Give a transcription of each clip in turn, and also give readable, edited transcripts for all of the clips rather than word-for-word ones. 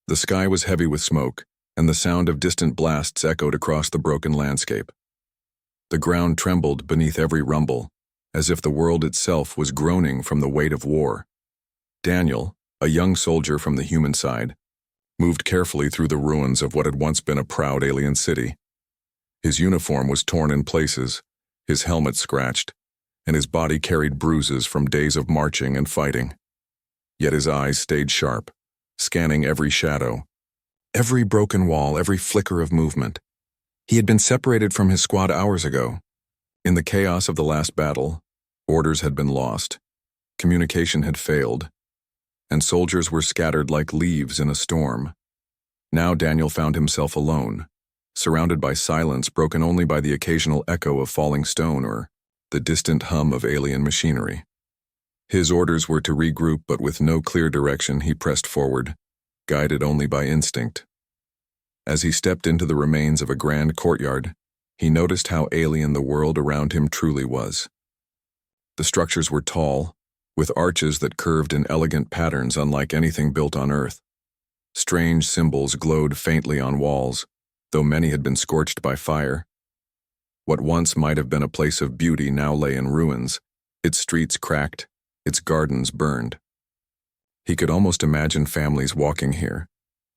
The sky was heavy with smoke, and the sound of distant blasts echoed across the broken landscape. The ground trembled beneath every rumble, as if the world itself was groaning from the weight of war. Daniel, a young soldier from the human side, moved carefully through the ruins of what had once been a proud alien city. His uniform was torn in places, his helmet scratched, and his body carried bruises from days of marching and fighting. Yet his eyes stayed sharp, scanning every shadow, every broken wall, every flicker of movement. He had been separated from his squad hours ago. In the chaos of the last battle, orders had been lost, communication had failed, and soldiers were scattered like leaves in a storm. Now Daniel found himself alone, surrounded by silence broken only by the occasional echo of falling stone or the distant hum of alien machinery. His orders were to regroup, but with no clear direction he pressed forward, guided only by instinct. As he stepped into the remains of a grand courtyard, he noticed how alien the world around him truly was. The structures were tall, with arches that curved in elegant patterns unlike anything built on Earth. Strange symbols glowed faintly on walls, though many had been scorched by fire. What once might have been a place of beauty now lay in ruins, its streets cracked, its gardens burned. He could almost imagine families walking here,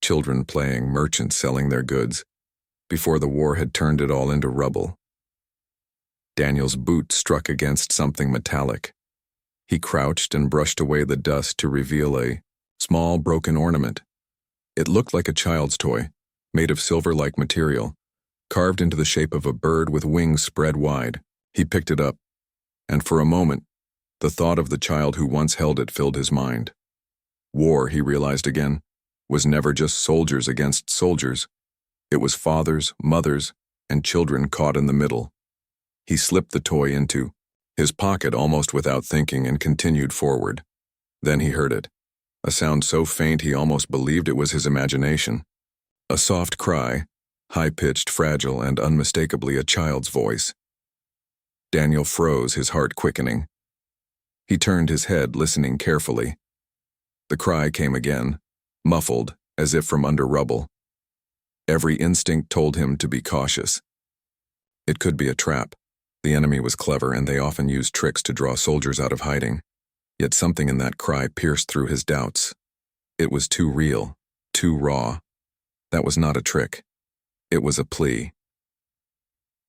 children playing, merchants selling their goods, before the war had turned it all into rubble. Daniel's boot struck against something metallic. He crouched and brushed away the dust to reveal a small broken ornament. It looked like a child's toy, made of silver-like material, carved into the shape of a bird with wings spread wide. He picked it up, and for a moment, the thought of the child who once held it filled his mind. War, he realized again, was never just soldiers against soldiers. It was fathers, mothers, and children caught in the middle. He slipped the toy into his pocket almost without thinking and continued forward. Then he heard it, a sound so faint he almost believed it was his imagination. A soft cry, high-pitched, fragile, and unmistakably a child's voice. Daniel froze, his heart quickening. He turned his head, listening carefully. The cry came again, muffled, as if from under rubble. Every instinct told him to be cautious. It could be a trap. The enemy was clever, and they often used tricks to draw soldiers out of hiding. Yet something in that cry pierced through his doubts. It was too real, too raw. That was not a trick. It was a plea.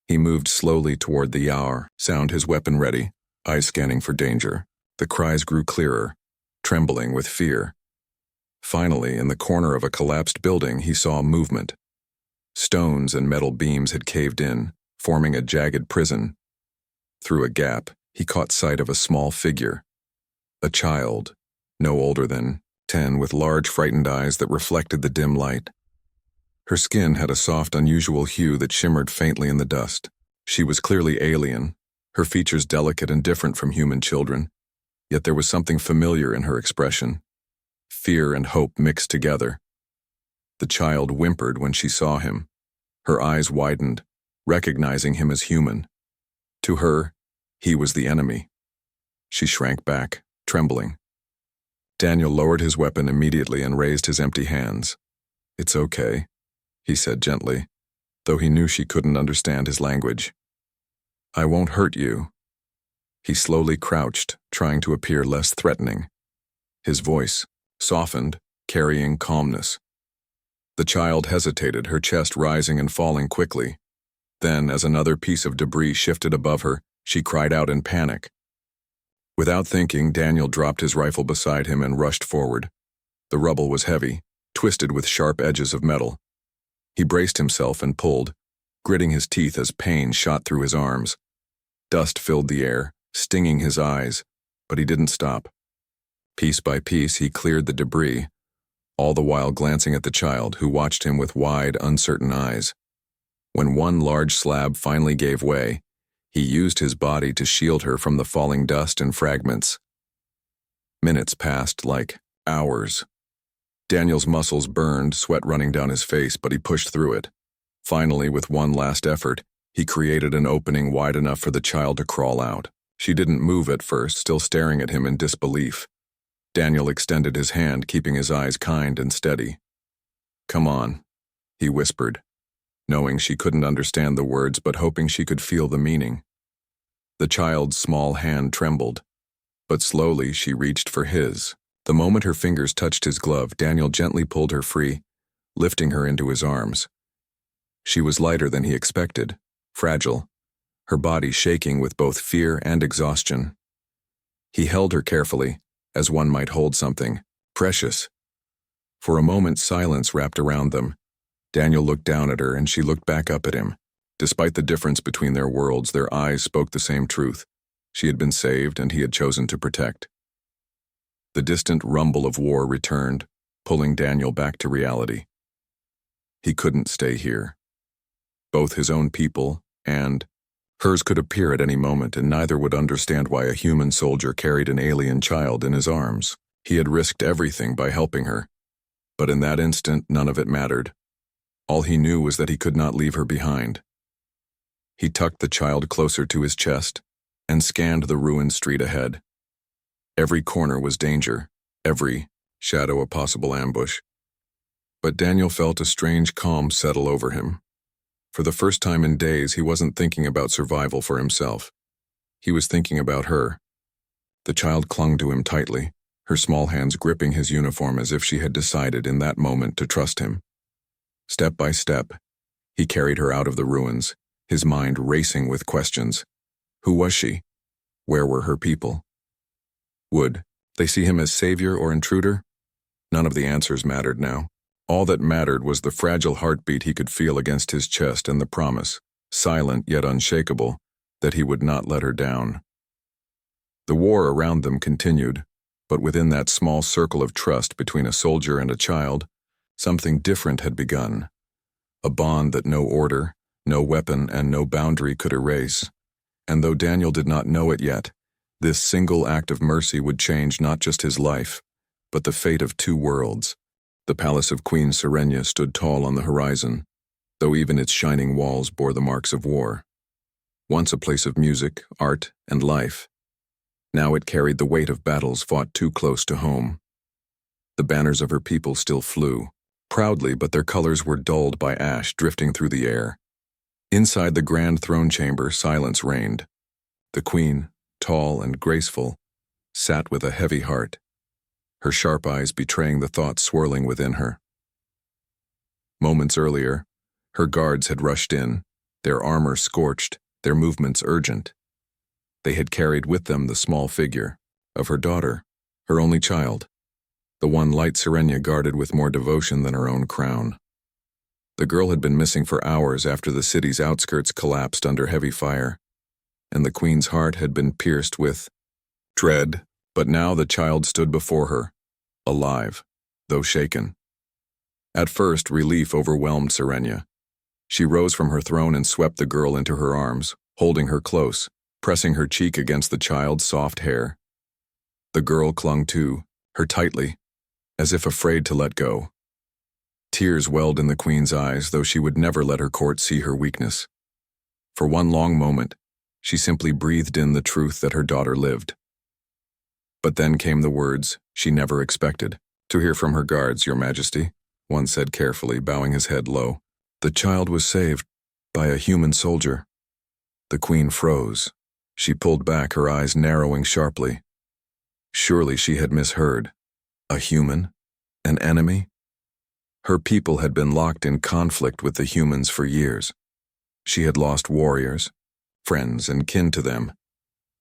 He moved slowly toward the Yaur, sound his weapon ready, eyes scanning for danger. The cries grew clearer, trembling with fear. Finally, in the corner of a collapsed building, he saw movement. Stones and metal beams had caved in, forming a jagged prison. Through a gap, he caught sight of a small figure. A child, no older than 10, with large, frightened eyes that reflected the dim light. Her skin had a soft, unusual hue that shimmered faintly in the dust. She was clearly alien, her features delicate and different from human children. Yet there was something familiar in her expression. Fear and hope mixed together. The child whimpered when she saw him. Her eyes widened, recognizing him as human. To her, he was the enemy. She shrank back, trembling. Daniel lowered his weapon immediately and raised his empty hands. "It's okay," he said gently, though he knew she couldn't understand his language. "I won't hurt you." He slowly crouched, trying to appear less threatening. His voice softened, carrying calmness. The child hesitated, her chest rising and falling quickly. Then, as another piece of debris shifted above her, she cried out in panic. Without thinking, Daniel dropped his rifle beside him and rushed forward. The rubble was heavy, twisted with sharp edges of metal. He braced himself and pulled, gritting his teeth as pain shot through his arms. Dust filled the air, stinging his eyes, but he didn't stop. Piece by piece, he cleared the debris, all the while glancing at the child, who watched him with wide, uncertain eyes. When one large slab finally gave way, he used his body to shield her from the falling dust and fragments. Minutes passed like hours. Daniel's muscles burned, sweat running down his face, but he pushed through it. Finally, with one last effort, he created an opening wide enough for the child to crawl out. She didn't move at first, still staring at him in disbelief. Daniel extended his hand, keeping his eyes kind and steady. "Come on," he whispered, knowing she couldn't understand the words but hoping she could feel the meaning. The child's small hand trembled, but slowly she reached for his. The moment her fingers touched his glove, Daniel gently pulled her free, lifting her into his arms. She was lighter than he expected, fragile, her body shaking with both fear and exhaustion. He held her carefully, as one might hold something precious. For a moment, silence wrapped around them. Daniel looked down at her and she looked back up at him. Despite the difference between their worlds, their eyes spoke the same truth. She had been saved and he had chosen to protect. The distant rumble of war returned, pulling Daniel back to reality. He couldn't stay here. Both his own people and hers could appear at any moment, and neither would understand why a human soldier carried an alien child in his arms. He had risked everything by helping her, but in that instant none of it mattered. All he knew was that he could not leave her behind. He tucked the child closer to his chest and scanned the ruined street ahead. Every corner was danger, every shadow a possible ambush. But Daniel felt a strange calm settle over him. For the first time in days, he wasn't thinking about survival for himself. He was thinking about her. The child clung to him tightly, her small hands gripping his uniform as if she had decided in that moment to trust him. Step by step, he carried her out of the ruins, his mind racing with questions. Who was she? Where were her people? Would they see him as savior or intruder? None of the answers mattered now. All that mattered was the fragile heartbeat he could feel against his chest and the promise, silent yet unshakable, that he would not let her down. The war around them continued, but within that small circle of trust between a soldier and a child, something different had begun. A bond that no order, no weapon, and no boundary could erase. And though Daniel did not know it yet, this single act of mercy would change not just his life, but the fate of two worlds. The palace of Queen Serenia stood tall on the horizon, though even its shining walls bore the marks of war. Once a place of music, art, and life, now it carried the weight of battles fought too close to home. The banners of her people still flew, proudly, but their colors were dulled by ash drifting through the air. Inside the grand throne chamber, silence reigned. The queen, tall and graceful, sat with a heavy heart, her sharp eyes betraying the thoughts swirling within her. Moments earlier, her guards had rushed in, their armor scorched, their movements urgent. They had carried with them the small figure of her daughter, her only child, the one Light Serenia guarded with more devotion than her own crown. The girl had been missing for hours after the city's outskirts collapsed under heavy fire, and the queen's heart had been pierced with dread. But now the child stood before her, alive, though shaken. At first, relief overwhelmed Serenia. She rose from her throne and swept the girl into her arms, holding her close, pressing her cheek against the child's soft hair. The girl clung to her tightly, as if afraid to let go. Tears welled in the queen's eyes, though she would never let her court see her weakness. For one long moment, she simply breathed in the truth that her daughter lived. But then came the words she never expected. "To hear from her guards, Your Majesty," one said carefully, bowing his head low. "The child was saved by a human soldier." The queen froze. She pulled back, her eyes narrowing sharply. Surely she had misheard. A human? An enemy? Her people had been locked in conflict with the humans for years. She had lost warriors, friends, and kin to them.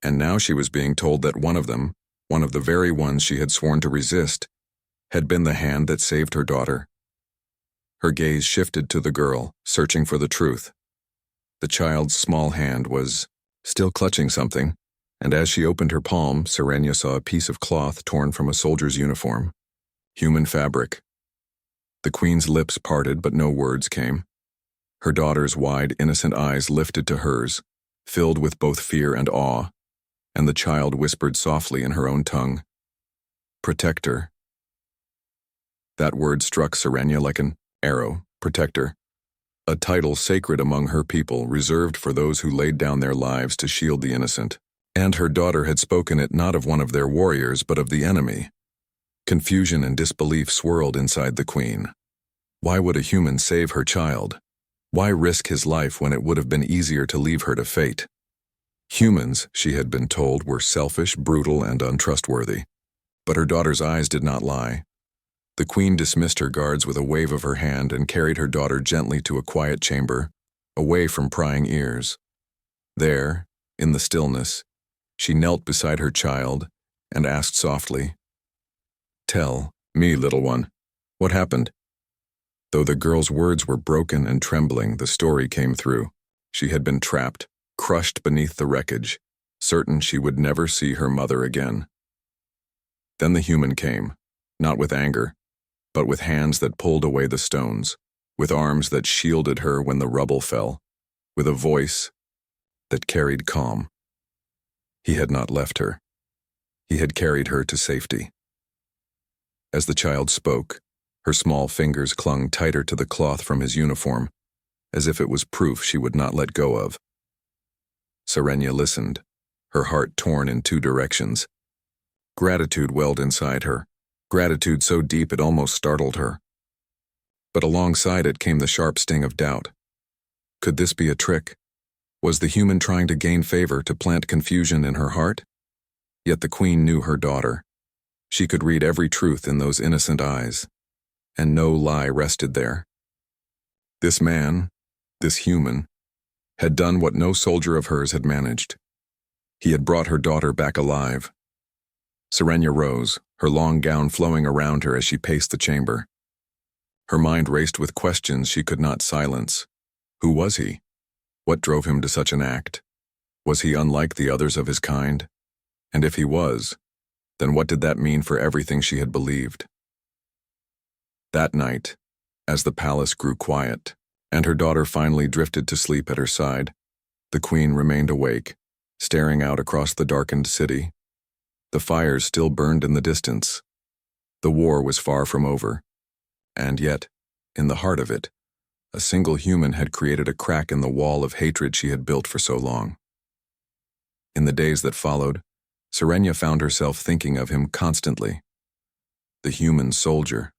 And now she was being told that one of them, one of the very ones she had sworn to resist, had been the hand that saved her daughter. Her gaze shifted to the girl, searching for the truth. The child's small hand was still clutching something, and as she opened her palm, Serenia saw a piece of cloth torn from a soldier's uniform. Human fabric. The queen's lips parted, but no words came. Her daughter's wide, innocent eyes lifted to hers, filled with both fear and awe, and the child whispered softly in her own tongue, "Protector." That word struck Serenia like an arrow. Protector. A title sacred among her people, reserved for those who laid down their lives to shield the innocent. And her daughter had spoken it not of one of their warriors, but of the enemy. Confusion and disbelief swirled inside the queen. Why would a human save her child? Why risk his life when it would have been easier to leave her to fate? Humans, she had been told, were selfish, brutal, and untrustworthy. But her daughter's eyes did not lie. The queen dismissed her guards with a wave of her hand and carried her daughter gently to a quiet chamber, away from prying ears. There, in the stillness, she knelt beside her child and asked softly, "Tell me, little one, what happened?" Though the girl's words were broken and trembling, the story came through. She had been trapped, crushed beneath the wreckage, certain she would never see her mother again. Then the human came, not with anger, but with hands that pulled away the stones, with arms that shielded her when the rubble fell, with a voice that carried calm. He had not left her. He had carried her to safety. As the child spoke, her small fingers clung tighter to the cloth from his uniform, as if it was proof she would not let go of. Serenia listened, her heart torn in two directions. Gratitude welled inside her, gratitude so deep it almost startled her. But alongside it came the sharp sting of doubt. Could this be a trick? Was the human trying to gain favor, to plant confusion in her heart? Yet the queen knew her daughter. She could read every truth in those innocent eyes, and no lie rested there. This man, this human, had done what no soldier of hers had managed. He had brought her daughter back alive. Serenia rose, her long gown flowing around her as she paced the chamber. Her mind raced with questions she could not silence. Who was he? What drove him to such an act? Was he unlike the others of his kind? And if he was, then what did that mean for everything she had believed? That night, as the palace grew quiet, and her daughter finally drifted to sleep at her side, the queen remained awake, staring out across the darkened city. The fires still burned in the distance. The war was far from over. And yet, in the heart of it, a single human had created a crack in the wall of hatred she had built for so long. In the days that followed, Serenia found herself thinking of him constantly. The human soldier.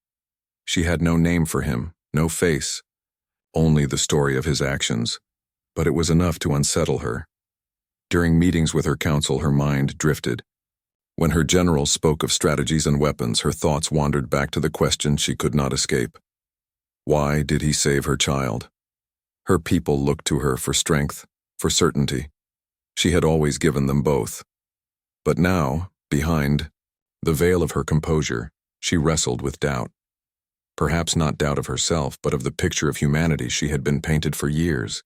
She had no name for him, no face, only the story of his actions, but it was enough to unsettle her. During meetings with her council, her mind drifted. When her generals spoke of strategies and weapons, her thoughts wandered back to the question she could not escape. Why did he save her child? Her people looked to her for strength, for certainty. She had always given them both. But now, behind the veil of her composure, she wrestled with doubt. Perhaps not doubt of herself, but of the picture of humanity she had been painted for years.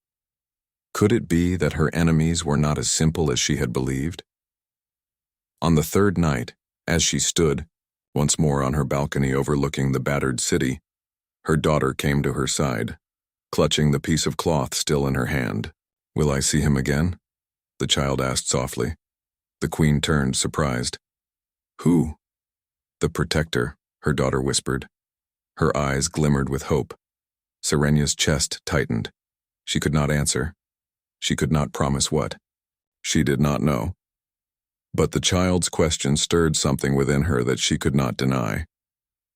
Could it be that her enemies were not as simple as she had believed? On the third night, as she stood, once more on her balcony overlooking the battered city, her daughter came to her side, clutching the piece of cloth still in her hand. "Will I see him again?" the child asked softly. The queen turned, surprised. "Who?" "The protector," her daughter whispered. Her eyes glimmered with hope. Serenia's chest tightened. She could not answer. She could not promise what. She did not know. But the child's question stirred something within her that she could not deny.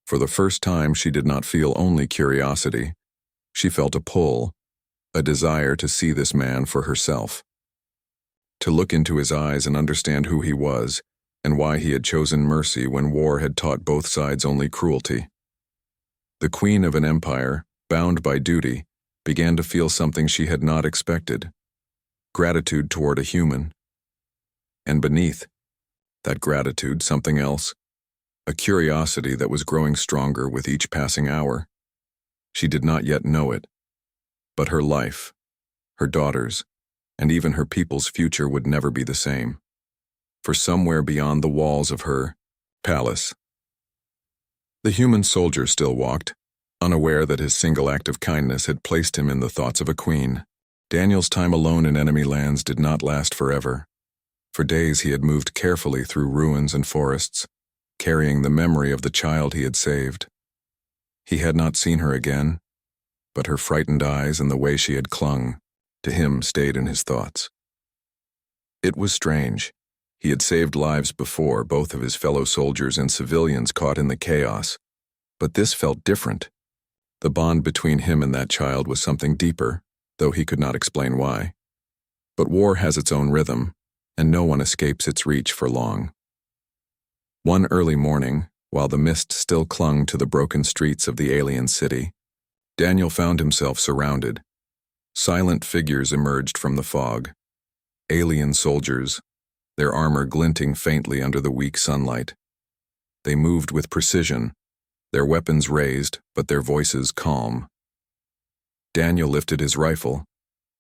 For the first time, she did not feel only curiosity. She felt a pull, a desire to see this man for herself. To look into his eyes and understand who he was, and why he had chosen mercy when war had taught both sides only cruelty. The queen of an empire, bound by duty, began to feel something she had not expected. Gratitude toward a human. And beneath that gratitude, something else. A curiosity that was growing stronger with each passing hour. She did not yet know it. But her life, her daughter's, and even her people's future would never be the same. For somewhere beyond the walls of her palace, the human soldier still walked, unaware that his single act of kindness had placed him in the thoughts of a queen. Daniel's time alone in enemy lands did not last forever. For days he had moved carefully through ruins and forests, carrying the memory of the child he had saved. He had not seen her again, but her frightened eyes and the way she had clung to him stayed in his thoughts. It was strange. He had saved lives before, both of his fellow soldiers and civilians caught in the chaos. But this felt different. The bond between him and that child was something deeper, though he could not explain why. But war has its own rhythm, and no one escapes its reach for long. One early morning, while the mist still clung to the broken streets of the alien city, Daniel found himself surrounded. Silent figures emerged from the fog. Alien soldiers, their armor glinting faintly under the weak sunlight. They moved with precision, their weapons raised, but their voices calm. Daniel lifted his rifle,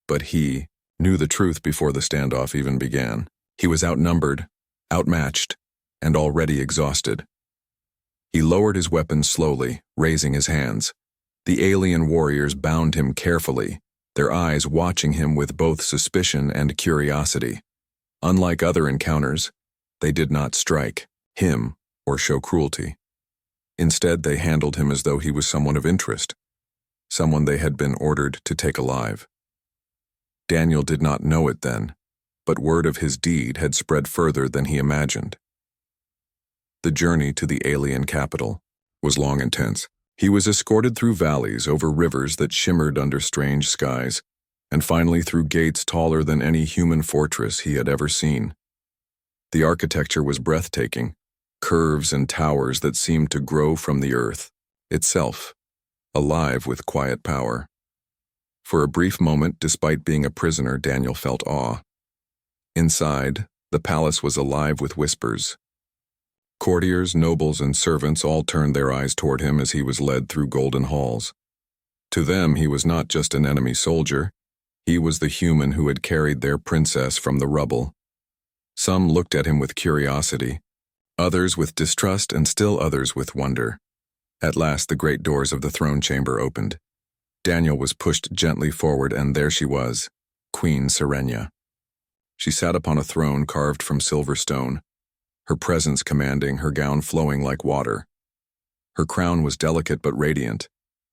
but he knew the truth before the standoff even began. He was outnumbered, outmatched, and already exhausted. He lowered his weapon slowly, raising his hands. The alien warriors bound him carefully, their eyes watching him with both suspicion and curiosity. Unlike other encounters, they did not strike him or show cruelty. Instead, they handled him as though he was someone of interest, someone they had been ordered to take alive. Daniel did not know it then, but word of his deed had spread further than he imagined. The journey to the alien capital was long and tense. He was escorted through valleys, over rivers that shimmered under strange skies, and finally through gates taller than any human fortress he had ever seen. The architecture was breathtaking, curves and towers that seemed to grow from the earth itself, alive with quiet power. For a brief moment, despite being a prisoner, Daniel felt awe. Inside, the palace was alive with whispers. Courtiers, nobles, and servants all turned their eyes toward him as he was led through golden halls. To them, he was not just an enemy soldier. He was the human who had carried their princess from the rubble. Some looked at him with curiosity, others with distrust, and still others with wonder. At last, the great doors of the throne chamber opened. Daniel was pushed gently forward, and there she was, Queen Serenia. She sat upon a throne carved from silver stone, her presence commanding, her gown flowing like water. Her crown was delicate but radiant,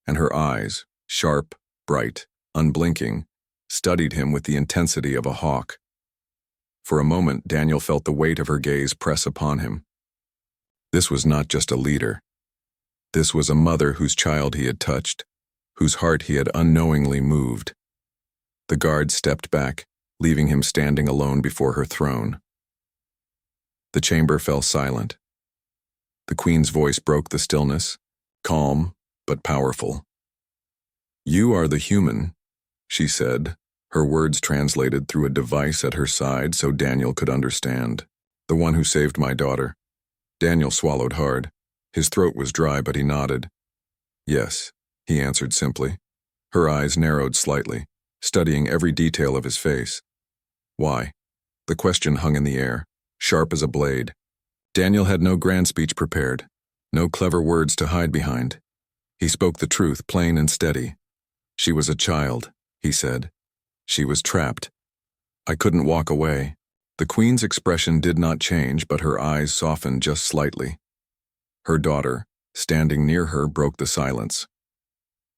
and her eyes, sharp, bright, unblinking, studied him with the intensity of a hawk. For a moment, Daniel felt the weight of her gaze press upon him. This was not just a leader. This was a mother whose child he had touched, whose heart he had unknowingly moved. The guard stepped back, leaving him standing alone before her throne. The chamber fell silent. The queen's voice broke the stillness, calm but powerful. "You are the human," she said, her words translated through a device at her side so Daniel could understand. "The one who saved my daughter." Daniel swallowed hard. His throat was dry, but he nodded. "Yes," he answered simply. Her eyes narrowed slightly, studying every detail of his face. "Why?" The question hung in the air, sharp as a blade. Daniel had no grand speech prepared, no clever words to hide behind. He spoke the truth, plain and steady. "She was a child," he said. "She was trapped. I couldn't walk away." The queen's expression did not change, but her eyes softened just slightly. Her daughter, standing near her, broke the silence.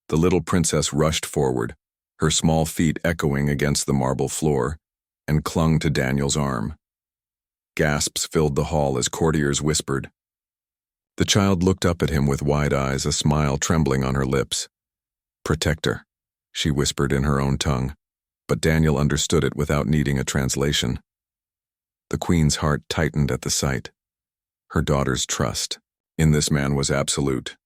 The little princess rushed forward, her small feet echoing against the marble floor, and clung to Daniel's arm. Gasps filled the hall as courtiers whispered. The child looked up at him with wide eyes, a smile trembling on her lips. "Protect her," she whispered in her own tongue, but Daniel understood it without needing a translation. The queen's heart tightened at the sight. Her daughter's trust in this man was absolute.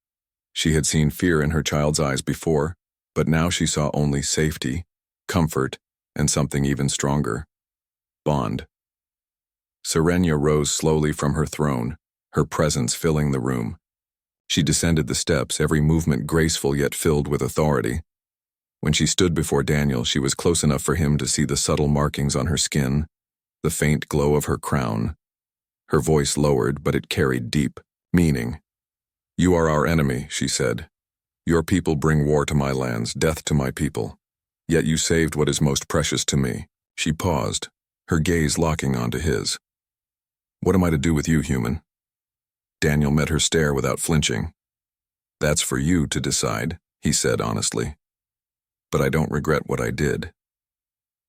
She had seen fear in her child's eyes before, but now she saw only safety, comfort, and something even stronger: bond. Serenia rose slowly from her throne, her presence filling the room. She descended the steps, every movement graceful yet filled with authority. When she stood before Daniel, she was close enough for him to see the subtle markings on her skin, the faint glow of her crown. Her voice lowered, but it carried deep meaning. "You are our enemy," she said. "Your people bring war to my lands, death to my people. Yet you saved what is most precious to me." She paused, her gaze locking onto his. "What am I to do with you, human?" Daniel met her stare without flinching. "That's for you to decide," he said honestly. "But I don't regret what I did."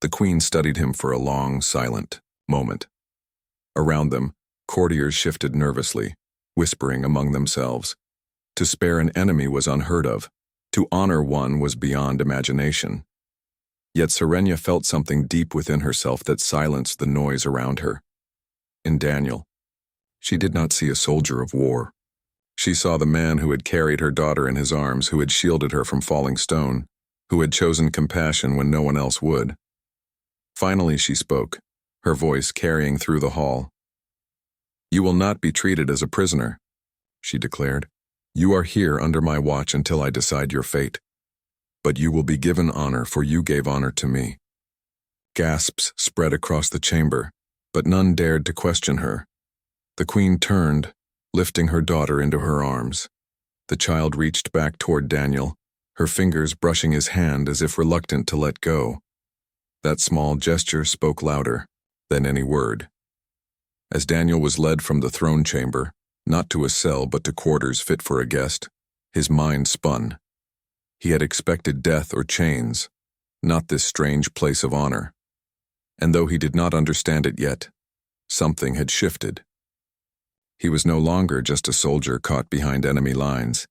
The queen studied him for a long, silent moment. Around them, courtiers shifted nervously, whispering among themselves. To spare an enemy was unheard of, To honor one was beyond imagination. Yet Serenia felt something deep within herself that silenced the noise around her. In Daniel, she did not see a soldier of war. She saw the man who had carried her daughter in his arms, who had shielded her from falling stone, who had chosen compassion when no one else would. Finally she spoke, her voice carrying through the hall. "You will not be treated as a prisoner," she declared. "You are here under my watch until I decide your fate. But you will be given honor, for you gave honor to me." Gasps spread across the chamber, but none dared to question her. The queen turned, lifting her daughter into her arms. The child reached back toward Daniel, her fingers brushing his hand as if reluctant to let go. That small gesture spoke louder than any word. As Daniel was led from the throne chamber, not to a cell but to quarters fit for a guest, his mind spun. He had expected death or chains, not this strange place of honor. And though he did not understand it yet, something had shifted. He was no longer just a soldier caught behind enemy lines.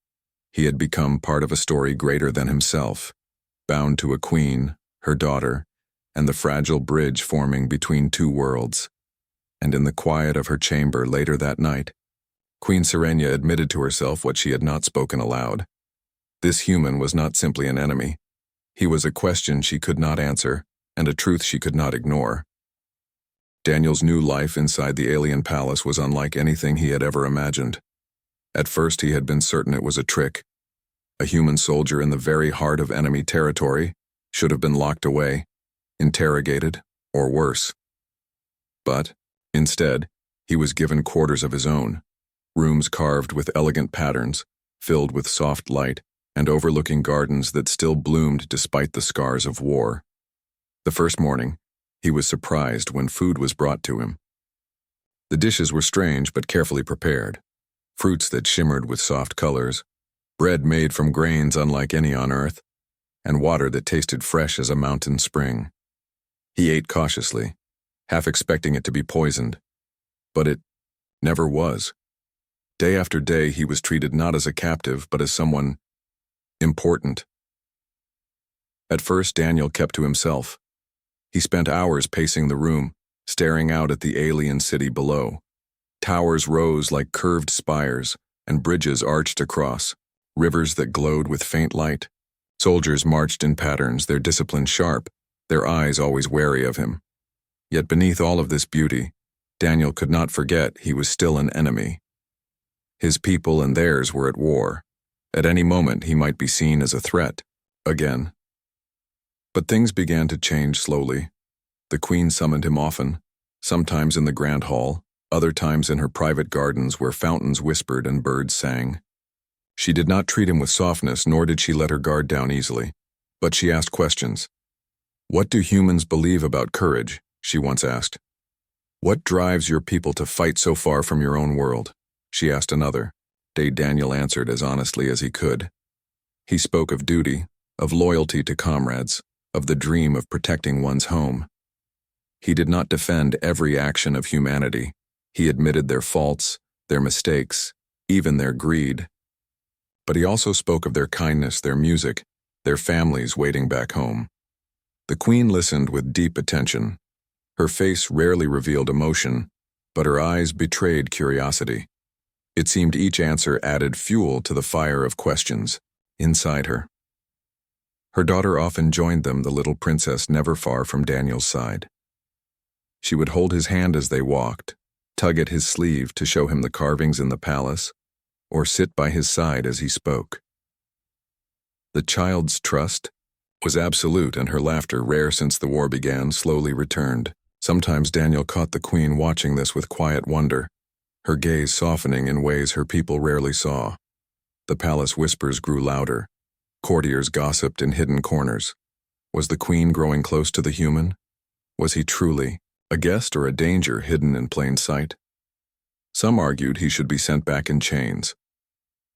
He had become part of a story greater than himself, bound to a queen, her daughter, and the fragile bridge forming between two worlds. And in the quiet of her chamber later that night, Queen Serenia admitted to herself what she had not spoken aloud. This human was not simply an enemy. He was a question she could not answer, and a truth she could not ignore. Daniel's new life inside the alien palace was unlike anything he had ever imagined. At first he had been certain it was a trick. A human soldier in the very heart of enemy territory should have been locked away, interrogated, or worse. But, instead, he was given quarters of his own, rooms carved with elegant patterns, filled with soft light, and overlooking gardens that still bloomed despite the scars of war. The first morning, he was surprised when food was brought to him. The dishes were strange but carefully prepared. Fruits that shimmered with soft colors, bread made from grains unlike any on earth, and water that tasted fresh as a mountain spring. He ate cautiously, half expecting it to be poisoned, but it never was. Day after day he was treated not as a captive but as someone important. At first Daniel kept to himself. He spent hours pacing the room, staring out at the alien city below. Towers rose like curved spires, and bridges arched across, rivers that glowed with faint light. Soldiers marched in patterns, their discipline sharp, their eyes always wary of him. Yet beneath all of this beauty, Daniel could not forget he was still an enemy. His people and theirs were at war. At any moment he might be seen as a threat, again. But things began to change slowly. The queen summoned him often, sometimes in the grand hall, other times in her private gardens where fountains whispered and birds sang. She did not treat him with softness, nor did she let her guard down easily, but she asked questions. "What do humans believe about courage?" she once asked. "What drives your people to fight so far from your own world?" she asked another. Daniel answered as honestly as he could. He spoke of duty, of loyalty to comrades, of the dream of protecting one's home. He did not defend every action of humanity. He admitted their faults, their mistakes, even their greed. But he also spoke of their kindness, their music, their families waiting back home. The queen listened with deep attention. Her face rarely revealed emotion, but her eyes betrayed curiosity. It seemed each answer added fuel to the fire of questions inside her. Her daughter often joined them, the little princess never far from Daniel's side. She would hold his hand as they walked, tug at his sleeve to show him the carvings in the palace, or sit by his side as he spoke. The child's trust was absolute, and her laughter, rare since the war began, slowly returned. Sometimes Daniel caught the queen watching this with quiet wonder, her gaze softening in ways her people rarely saw. The palace whispers grew louder. Courtiers gossiped in hidden corners. Was the queen growing close to the human? Was he truly a guest or a danger hidden in plain sight? Some argued he should be sent back in chains.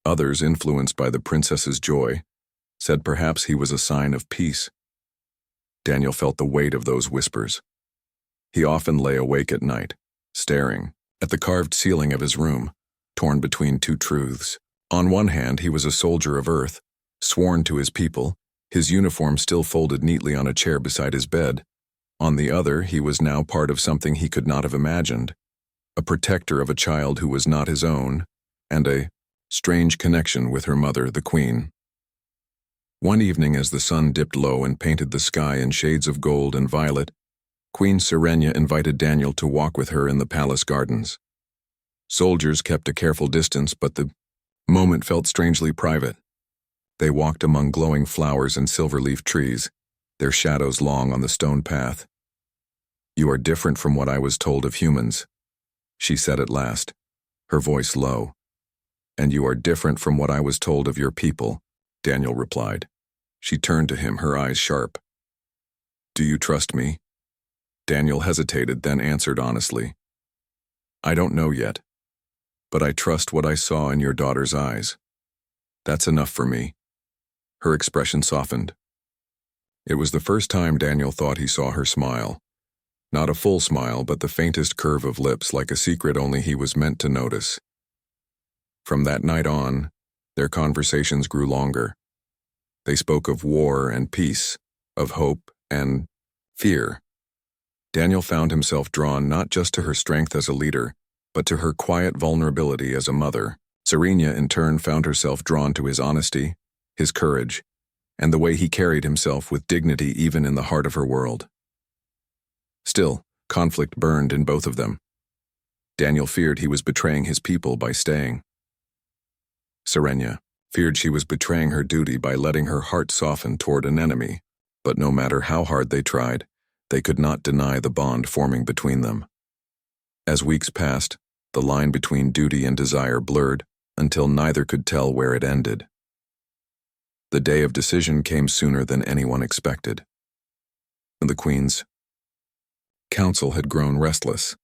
Others, influenced by the princess's joy, said perhaps he was a sign of peace. Daniel felt the weight of those whispers. He often lay awake at night, staring at the carved ceiling of his room, torn between two truths. On one hand, he was a soldier of Earth, Sworn to his people, his uniform still folded neatly on a chair beside his bed. On the other, he was now part of something he could not have imagined, a protector of a child who was not his own, and a strange connection with her mother, the queen. One evening, as the sun dipped low and painted the sky in shades of gold and violet, Queen Serenia invited Daniel to walk with her in the palace gardens. Soldiers kept a careful distance, but the moment felt strangely private. They walked among glowing flowers and silver-leaf trees, their shadows long on the stone path. "You are different from what I was told of humans," she said at last, her voice low. "And you are different from what I was told of your people," Daniel replied. She turned to him, her eyes sharp. "Do you trust me?" Daniel hesitated, then answered honestly. "I don't know yet, but I trust what I saw in your daughter's eyes. That's enough for me." Her expression softened. It was the first time Daniel thought he saw her smile. Not a full smile, but the faintest curve of lips, like a secret only he was meant to notice. From that night on, their conversations grew longer. They spoke of war and peace, of hope and fear. Daniel found himself drawn not just to her strength as a leader, but to her quiet vulnerability as a mother. Serenia, in turn, found herself drawn to his honesty, his courage, and the way he carried himself with dignity even in the heart of her world. Still, conflict burned in both of them. Daniel feared he was betraying his people by staying. Serenia feared she was betraying her duty by letting her heart soften toward an enemy, but no matter how hard they tried, they could not deny the bond forming between them. As weeks passed, the line between duty and desire blurred until neither could tell where it ended. The day of decision came sooner than anyone expected. The Queen's council had grown restless.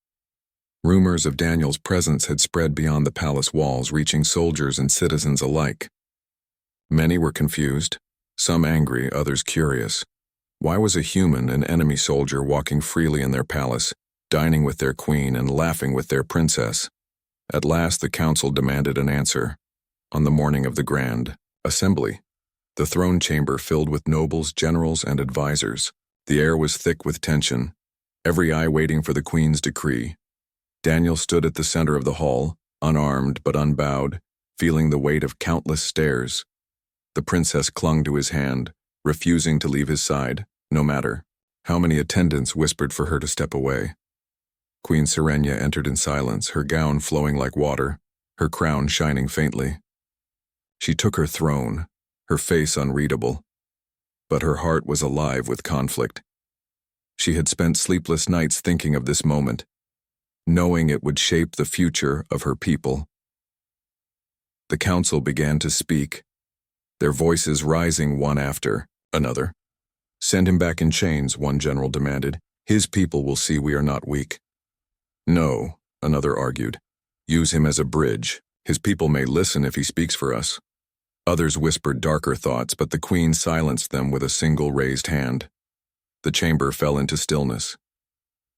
Rumors of Daniel's presence had spread beyond the palace walls, reaching soldiers and citizens alike. Many were confused, some angry, others curious. Why was a human, an enemy soldier, walking freely in their palace, dining with their queen and laughing with their princess? At last the council demanded an answer. On the morning of the grand assembly, the throne chamber filled with nobles, generals, and advisors. The air was thick with tension, every eye waiting for the queen's decree. Daniel stood at the center of the hall, unarmed but unbowed, feeling the weight of countless stares. The princess clung to his hand, refusing to leave his side, no matter how many attendants whispered for her to step away. Queen Serenia entered in silence, her gown flowing like water, her crown shining faintly. She took her throne, her face unreadable, but her heart was alive with conflict. She had spent sleepless nights thinking of this moment, knowing it would shape the future of her people. The council began to speak, their voices rising one after another. "Send him back in chains," one general demanded. "His people will see we are not weak." "No," another argued. "Use him as a bridge. His people may listen if he speaks for us." Others whispered darker thoughts, but the queen silenced them with a single raised hand. The chamber fell into stillness.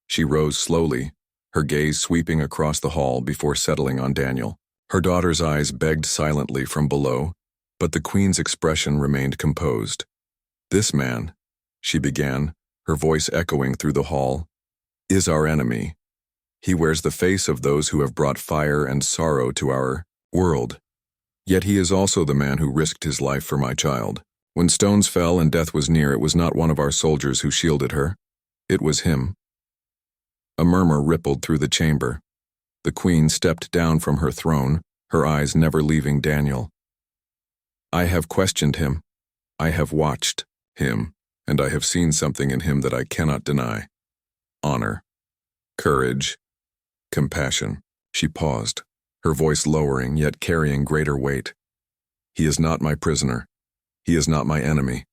She rose slowly, her gaze sweeping across the hall before settling on Daniel. Her daughter's eyes begged silently from below, but the queen's expression remained composed. "This man," she began, her voice echoing through the hall, "is our enemy. He wears the face of those who have brought fire and sorrow to our world. Yet he is also the man who risked his life for my child. When stones fell and death was near, it was not one of our soldiers who shielded her. It was him." A murmur rippled through the chamber. The queen stepped down from her throne, her eyes never leaving Daniel. "I have questioned him. I have watched him, and I have seen something in him that I cannot deny. Honor, courage, compassion." She paused, her voice lowering yet carrying greater weight. "He is not my prisoner. He is not my enemy.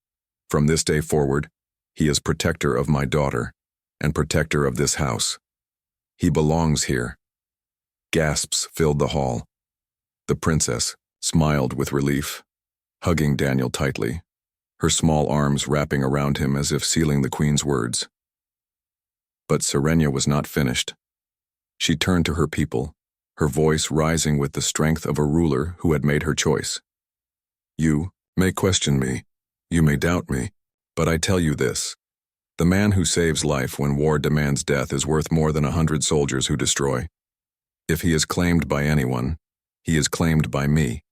From this day forward, he is protector of my daughter and protector of this house. He belongs here." Gasps filled the hall. The princess smiled with relief, hugging Daniel tightly, her small arms wrapping around him as if sealing the queen's words. But Serenia was not finished. She turned to her people, her voice rising with the strength of a ruler who had made her choice. "You May question me, you may doubt me, but I tell you this. The man who saves life when war demands death is worth more than 100 soldiers who destroy. If he is claimed by anyone, he is claimed by me.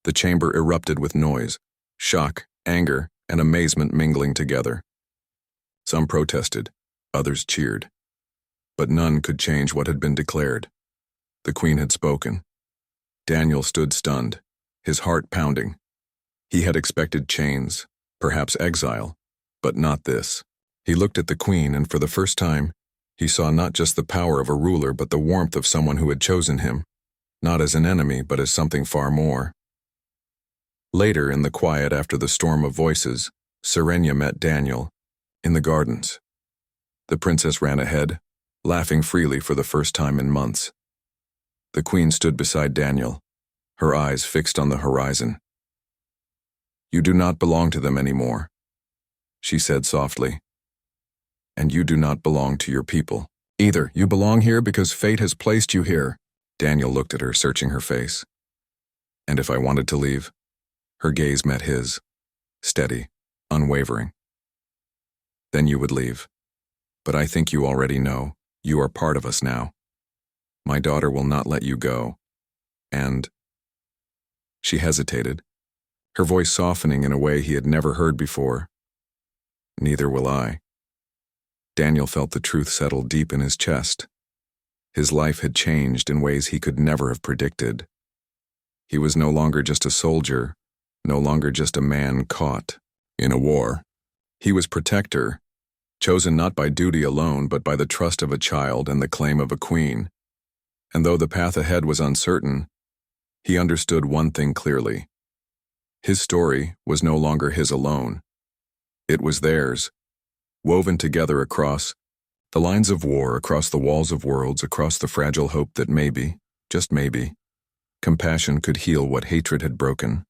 The chamber erupted with noise, shock, anger, and amazement mingling together. Some protested, others cheered. But none could change what had been declared. The queen had spoken. Daniel stood stunned, his heart pounding. He had expected chains, perhaps exile, but not this. He looked at the queen, and for the first time, he saw not just the power of a ruler but the warmth of someone who had chosen him, not as an enemy but as something far more. Later, in the quiet after the storm of voices, Serenia met Daniel in the gardens. The princess ran ahead, laughing freely for the first time in months. The queen stood beside Daniel, her eyes fixed on the horizon. "You do not belong to them anymore," she said softly. "And you do not belong to your people either. You belong here because fate has placed you here." Daniel looked at her, searching her face. "And if I wanted to leave?" Her gaze met his, steady, unwavering. "Then you would leave. But I think you already know, you are part of us now. My daughter will not let you go. And—" She hesitated, her voice softening in a way he had never heard before. "Neither will I." Daniel felt the truth settle deep in his chest. His life had changed in ways he could never have predicted. He was no longer just a soldier, no longer just a man caught in a war. He was protector, chosen not by duty alone but by the trust of a child and the claim of a queen. And though the path ahead was uncertain, he understood one thing clearly. His story was no longer his alone. It was theirs, woven together across the lines of war, across the walls of worlds, across the fragile hope that maybe, just maybe, compassion could heal what hatred had broken.